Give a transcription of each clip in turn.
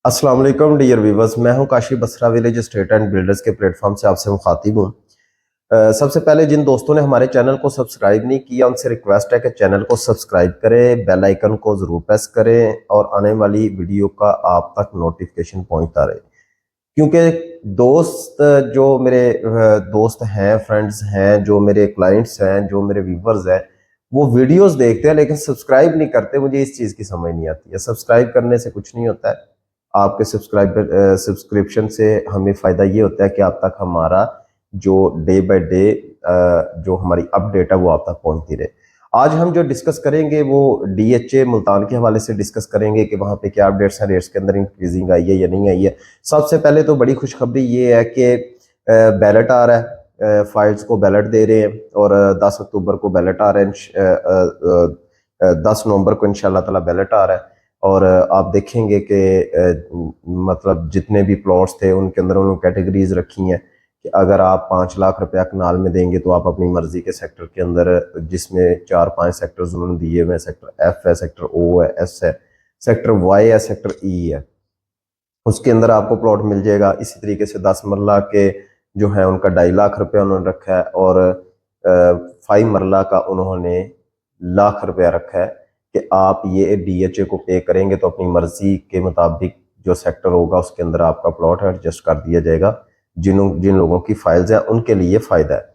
अस्सलाम वालेकुम dear viewers, मैं हूं Kashi Basra village estate and builders के प्लेटफॉर्म से आपसे मुखातिब हूं। सबसे पहले जिन दोस्तों ने हमारे चैनल को सब्सक्राइब नहीं किया उनसे रिक्वेस्ट है कि चैनल को सब्सक्राइब करें, बेल आइकन को ज़रूर प्रेस करें और आने वाली वीडियो का आप तक नोटिफिकेशन पहुंचता रहे। क्योंकि दोस्त जो मेरे दोस्त हैं, फ्रेंड्स हैं, जो मेरे क्लाइंट्स हैं, जो मेरे व्यूवर्स हैं, वो वीडियोस देखते हैं लेकिन सब्सक्राइब नहीं करते। मुझे इस चीज़ की समझ नहीं आती है। सब्सक्राइब करने से कुछ नहीं होता है। आपके सब्सक्रिप्शन से हमें फ़ायदा ये होता है कि आप तक हमारा जो डे बाय डे जो हमारी अपडेट है वो आप तक पहुंचती रहे। आज हम जो डिस्कस करेंगे वो डीएचए मुल्तान के हवाले से डिस्कस करेंगे कि वहाँ पे क्या अपडेट्स हैं, रेट्स के अंदर इंक्रीजिंग आई है या नहीं आई है। सबसे पहले तो बड़ी खुशखबरी ये है कि बैलेट आ रहा है, फाइल्स को बैलेट दे रहे हैं और 10 अक्टूबर को बैलेट आ रहा है, 10 नवंबर को इंशाल्लाह ताला बैलेट आ रहा है। और आप देखेंगे कि मतलब जितने भी प्लॉट्स थे उनके अंदर उन्होंने कैटेगरीज रखी हैं कि अगर आप 5 लाख रुपया कनाल में देंगे तो आप अपनी मर्जी के सेक्टर के अंदर, जिसमें 4-5 सेक्टर्स उन्होंने दिए हुए हैं, सेक्टर एफ है, सेक्टर ओ है, एस है, सेक्टर वाई है, सेक्टर ई है, उसके अंदर आपको प्लॉट मिल जाएगा। इसी तरीके से 10 मरला के जो है उनका 2.5 लाख रुपया उन्होंने रखा है और 5 मरला का उन्होंने लाख रुपया रखा है कि आप ये डीएचए को पे करेंगे तो अपनी मर्जी के मुताबिक जो सेक्टर होगा उसके अंदर आपका प्लॉट एडजस्ट कर दिया जाएगा। जिन लोगों की फाइल्स हैं उनके लिए फ़ायदा है।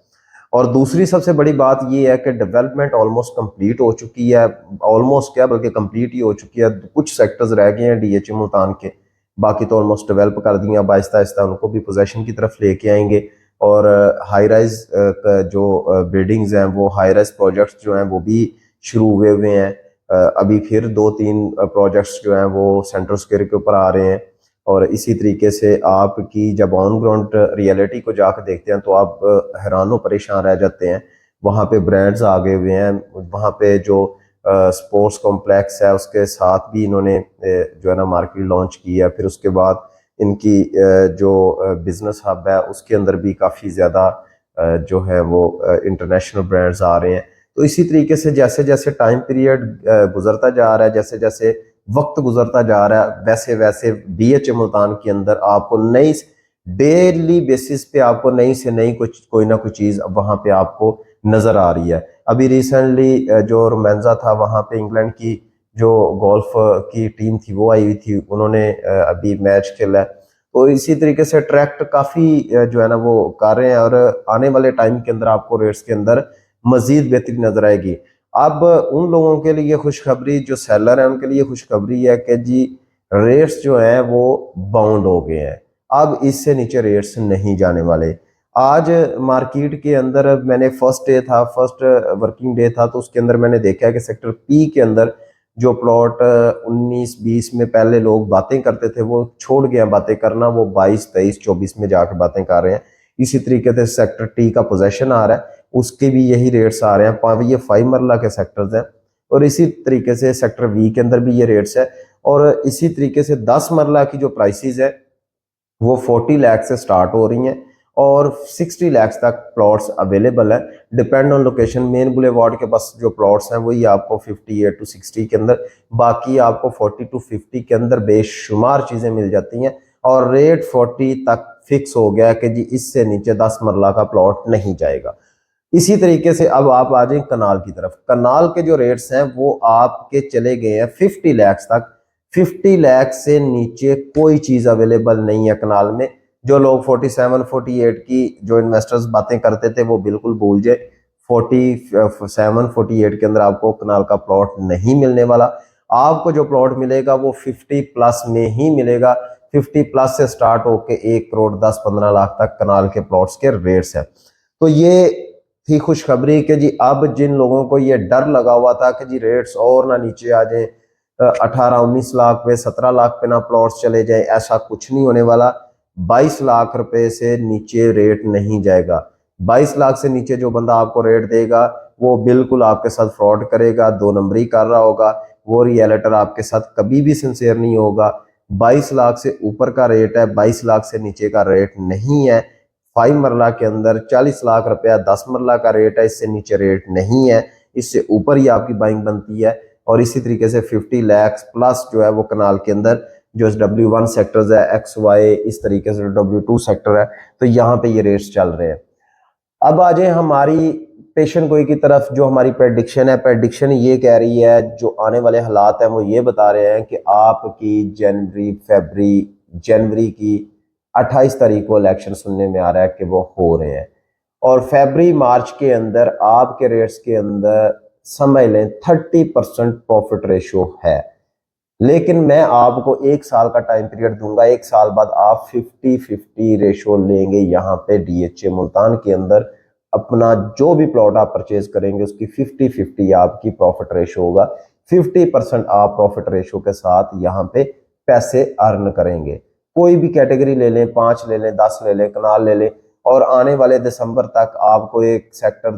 और दूसरी सबसे बड़ी बात ये है कि डेवलपमेंट ऑलमोस्ट कंप्लीट हो चुकी है। ऑलमोस्ट क्या बल्कि कंप्लीट ही हो चुकी है। कुछ सेक्टर्स रह गए हैं डीएचए मुल्तान के, बाकी तो ऑलमोस्ट डेवलप कर दिए। अब आहिस्ता आहिस्ता उनको भी पोजेशन की तरफ लेके आएंगे और हाई राइज जो बिल्डिंग्स हैं, वो हाई राइज प्रोजेक्ट्स जो हैं वो भी शुरू हुए हैं। अभी फिर 2-3 प्रोजेक्ट्स जो हैं वो सेंट्रल स्क्वायर के ऊपर आ रहे हैं। और इसी तरीके से आपकी जब ऑन ग्राउंड रियलिटी को जाकर देखते हैं तो आप हैरान और परेशान रह जाते हैं। वहाँ पे ब्रांड्स आ गए हुए हैं, वहाँ पे जो स्पोर्ट्स कॉम्प्लेक्स है उसके साथ भी इन्होंने जो है ना मार्केट लॉन्च की है। फिर उसके बाद इनकी जो बिजनेस हब है उसके अंदर भी काफ़ी ज़्यादा जो है वो इंटरनेशनल ब्रांड्स आ रहे हैं। तो इसी तरीके से जैसे जैसे टाइम पीरियड गुजरता जा रहा है, जैसे जैसे वक्त गुजरता जा रहा है, वैसे वैसे डीएचए मुल्तान के अंदर आपको नई डेली बेसिस पे आपको नई से नई कुछ कोई ना कोई चीज़ वहाँ पे आपको नज़र आ रही है। अभी रिसेंटली जो रोमांजा था वहाँ पे इंग्लैंड की जो गोल्फ की टीम थी वो आई हुई थी, उन्होंने अभी मैच खेला है। तो इसी तरीके से अट्रैक्ट काफ़ी जो है ना वो कर रहे हैं और आने वाले टाइम के अंदर आपको रेट्स के अंदर मजीद बेहतरी नजर आएगी। अब उन लोगों के लिए खुशखबरी, जो सेलर है उनके लिए खुशखबरी है कि जी रेट्स जो है वो बाउंड हो गए हैं। अब इससे नीचे रेट्स नहीं जाने वाले। आज मार्केट के अंदर मैंने फर्स्ट वर्किंग डे था, तो उसके अंदर मैंने देखा कि सेक्टर पी के अंदर जो प्लॉट 19-20 में पहले लोग बातें करते थे वो छोड़ गए हैं बातें करना, वो 22-23-24 में जाकर बातें कर रहे हैं। इसी तरीके से सेक्टर टी का पोजेशन आ रहा है, उसके भी यही रेट्स आ रहे हैं। ये 5 मरला के सेक्टर्स हैं और इसी तरीके से सेक्टर वी के अंदर भी ये रेट्स है। और इसी तरीके से 10 मरला की जो प्राइसेस है वो 40 लाख से स्टार्ट हो रही हैं और 60 लाख तक प्लॉट्स अवेलेबल है। Depend on location. Main boulevard के पास जो प्लॉट्स हैं वही आपको 58 to 60 के अंदर, बाकी आपको 40 to 50 के अंदर बेशुमार चीज़ें मिल जाती हैं। और रेट 40 तक फिक्स हो गया कि जी इससे नीचे 10 मरला का प्लॉट नहीं जाएगा। इसी तरीके से अब आप आ जाए कनाल की तरफ। कनाल के जो रेट्स हैं वो आपके चले गए हैं 50 लाख तक। 50 लाख से नीचे कोई चीज़ अवेलेबल नहीं है कनाल में। जो लोग 47-48 की जो इन्वेस्टर्स बातें करते थे वो बिल्कुल भूल जाए। 47-48 के अंदर आपको कनाल का प्लॉट नहीं मिलने वाला। आपको जो प्लॉट मिलेगा वो 50 प्लस में ही मिलेगा। 50 प्लस से स्टार्ट होके 1 करोड़ 10-15 लाख तक कनाल के प्लॉट्स के रेट्स हैं। तो ये थी खुशखबरी कि जी अब जिन लोगों को ये डर लगा हुआ था कि जी रेट्स और ना नीचे आ जाए, 18-19 लाख पे 17 लाख पे ना प्लॉट्स चले जाए, ऐसा कुछ नहीं होने वाला। 22 लाख रुपए से नीचे रेट नहीं जाएगा। 22 लाख से नीचे जो बंदा आपको रेट देगा वो बिल्कुल आपके साथ फ्रॉड करेगा, 2 नंबरी कर रहा होगा। वो रियलिटर आपके साथ कभी भी सिंसियर नहीं होगा। 22 लाख से ऊपर का रेट है, 22 लाख से नीचे का रेट नहीं है। 5 मरला के अंदर 40 लाख रुपया 10 मरला का रेट है, इससे नीचे रेट नहीं है। इससे ऊपर ही आपकी बाइंग बनती है। और इसी तरीके से 50 लाख प्लस जो है वो कनाल के अंदर जो W1 सेक्टर्स है, XY इस तरीके से W2 सेक्टर है, तो यहाँ पे ये रेट्स चल रहे हैं। अब आ जाए हमारी पेशन गोई की तरफ। जो हमारी प्रेडिक्शन है, प्रेडिक्शन ये कह रही है, जो आने वाले हालात हैं वो ये बता रहे हैं कि आपकी जनवरी की 28 तारीख को इलेक्शन सुनने में आ रहा है कि वो हो रहे हैं, और फरवरी मार्च के अंदर आपके रेट्स के अंदर समझ लें 30% प्रॉफिट रेशो है। लेकिन मैं आपको 1 साल का टाइम पीरियड दूंगा, 1 साल बाद आप 50-50 रेशो लेंगे यहाँ पे DHA मुल्तान के अंदर। अपना जो भी प्लॉट आप परचेज करेंगे उसकी 50-50 आपकी प्रॉफिट रेशो होगा। 50% आप प्रॉफिट रेशो के साथ यहाँ पे पैसे अर्न करेंगे। कोई भी कैटेगरी ले लें, 5 ले लें, 10 ले लें, कनाल ले लें, और आने वाले दिसंबर तक आपको एक सेक्टर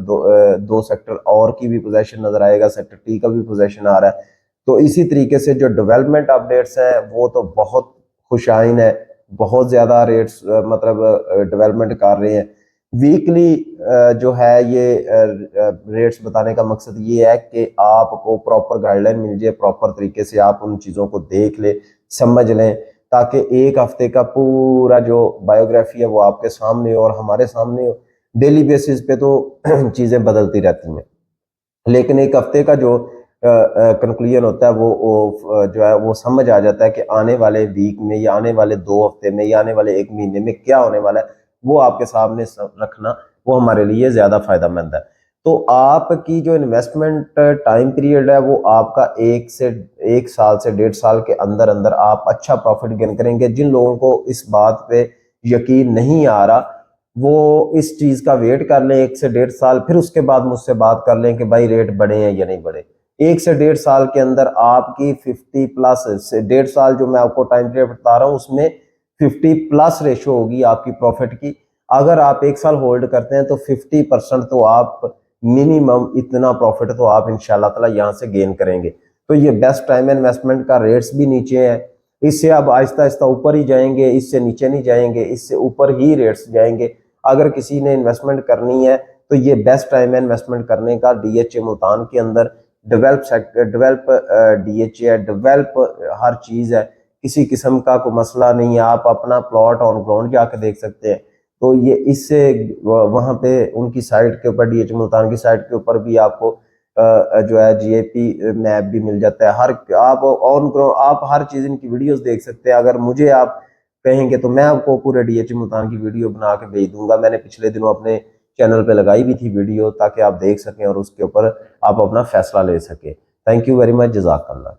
दो सेक्टर और की भी पोजीशन नजर आएगा, सेक्टर टी का भी पोजीशन आ रहा है। तो इसी तरीके से जो डेवलपमेंट अपडेट्स हैं वो तो बहुत खुशाइन है, बहुत ज़्यादा रेट्स मतलब डेवलपमेंट कर रहे हैं। वीकली जो है ये रेट्स बताने का मकसद ये है कि आपको प्रॉपर गाइडलाइन मिल जाए, प्रॉपर तरीके से आप उन चीज़ों को देख लें, समझ लें, ताकि एक हफ्ते का पूरा जो बायोग्राफी है वो आपके सामने हो और हमारे सामने हो। डेली बेसिस पे तो चीज़ें बदलती रहती हैं, लेकिन एक हफ्ते का जो कंक्लूजन होता है वो जो है वो समझ आ जाता है कि आने वाले वीक में या आने वाले 2 हफ्ते में या आने वाले 1 महीने में क्या होने वाला है, वो आपके सामने रखना वो हमारे लिए ज़्यादा फायदेमंद है। तो आपकी जो इन्वेस्टमेंट टाइम पीरियड है वो आपका 1 साल से 1.5 साल के अंदर अंदर आप अच्छा प्रॉफिट गेन करेंगे। जिन लोगों को इस बात पे यकीन नहीं आ रहा वो इस चीज़ का वेट कर लें 1 से 1.5 साल, फिर उसके बाद मुझसे बात कर लें कि भाई रेट बढ़े हैं या नहीं बढ़े। 1 से 1.5 साल के अंदर आपकी 50+ से 1.5 साल जो मैं आपको टाइम पीरियड बता रहा हूँ उसमें 50+ रेशो होगी आपकी प्रॉफिट की। अगर आप 1 साल होल्ड करते हैं तो 50% तो आप मिनिमम इतना प्रॉफिट तो आप इंशाल्लाह ताला यहाँ से गेन करेंगे। तो ये बेस्ट टाइम है इन्वेस्टमेंट का। रेट्स भी नीचे हैं, इससे अब आहिस्ता आहिस्ता ऊपर ही जाएंगे, इससे नीचे नहीं जाएंगे, इससे ऊपर ही रेट्स जाएंगे। अगर किसी ने इन्वेस्टमेंट करनी है तो ये बेस्ट टाइम है इन्वेस्टमेंट करने का। DHA मुल्तान के अंदर डेवलप DHA है, डेवलप हर चीज़ है, किसी किस्म का कोई मसला नहीं है। आप अपना प्लॉट ऑन ग्राउंड जाके देख सकते हैं। तो ये इससे वहाँ पे उनकी साइट के ऊपर DHA मुल्तान की साइट के ऊपर भी आपको जो है GAP मैप भी मिल जाता है। हर आप ऑन ग्राउंड आप हर चीज़ इनकी वीडियोस देख सकते हैं। अगर मुझे आप कहेंगे तो मैं आपको पूरे DHA मुल्तान की वीडियो बना के भेज दूंगा। मैंने पिछले दिनों अपने चैनल पे लगाई भी थी वीडियो, ताकि आप देख सकें और उसके ऊपर आप अपना फैसला ले सकें। थैंक यू वेरी मच, जज़ाकल्लाह।